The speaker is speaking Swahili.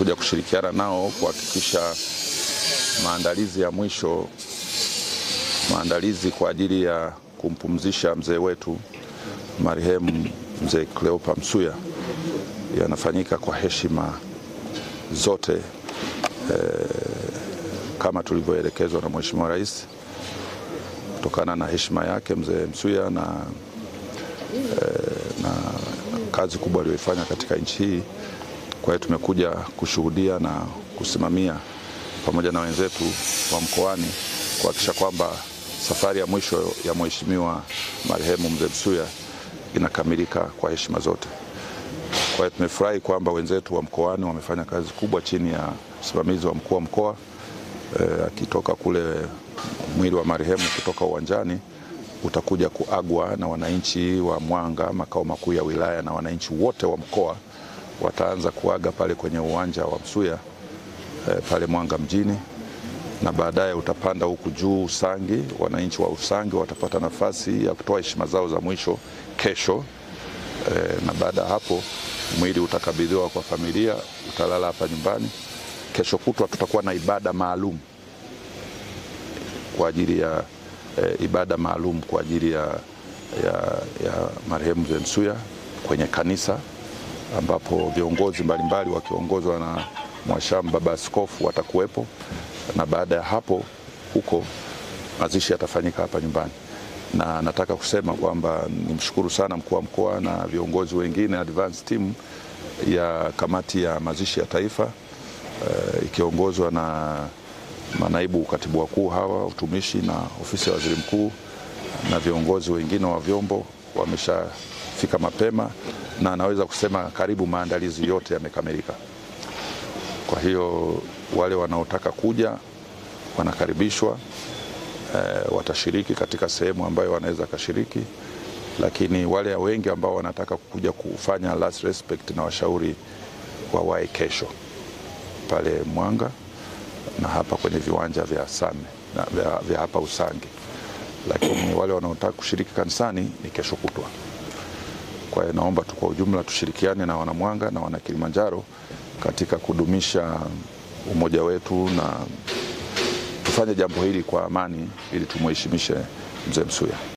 tumekuja kushirikiana nao kuhakikisha maandalizi ya mwisho, maandalizi kwa ajili ya kumpumzisha mzee wetu marehemu mzee Cleopa Msuya yanafanyika kwa heshima zote kama tulivyoelekezwa na Mheshimiwa Rais, kutokana na heshima yake mzee Msuya na kazi kubwa aliyoifanya katika nchi hii. Kwa hiyo tumekuja kushuhudia na kusimamia pamoja na wenzetu wa mkoani kuhakikisha kwamba safari ya mwisho ya Mheshimiwa marehemu mzee Msuya inakamilika kwa heshima zote. Kwa hiyo tumefurahi kwamba wenzetu wa mkoani wamefanya kazi kubwa chini ya usimamizi wa mkuu wa mkoa, akitoka kule mwili wa marehemu kutoka uwanjani utakuja kuagwa na wananchi wa Mwanga, makao makuu ya wilaya, na wananchi wote wa mkoa wataanza kuaga pale kwenye uwanja wa Msuya pale Mwanga mjini, na baadaye utapanda huku juu Usangi. Wananchi wa Usangi watapata nafasi ya kutoa heshima zao za mwisho kesho, na baada hapo mwili utakabidhiwa kwa familia, utalala hapa nyumbani. Kesho kutwa tutakuwa na ibada maalum kwa ajili ya kwa ajili ya marehemu mzee Msuya kwenye kanisa, ambapo viongozi mbalimbali wakiongozwa na Mwashamu Baba Askofu watakuwepo, na baada ya hapo huko mazishi yatafanyika hapa nyumbani. Na nataka kusema kwamba nimshukuru sana mkuu wa mkoa na viongozi wengine advance team ya kamati ya mazishi ya taifa ikiongozwa na manaibu katibu wakuu hawa utumishi na ofisi ya waziri mkuu na viongozi wengine wa vyombo wameshafika mapema, na naweza kusema karibu maandalizi yote yamekamilika. Kwa hiyo wale wanaotaka kuja wanakaribishwa, watashiriki katika sehemu ambayo wanaweza kashiriki, lakini wale wengi ambao wanataka kuja kufanya last respect na washauri wawahi kesho pale Mwanga na hapa kwenye viwanja vya Same na vya hapa Usangi, lakini wale wanaotaka kushiriki kanisani ni kesho kutwa. Kwa hiyo naomba tu kwa ujumla tushirikiane na wana Mwanga na wana Kilimanjaro katika kudumisha umoja wetu na tufanye jambo hili kwa amani ili tumheshimishe mzee Msuya.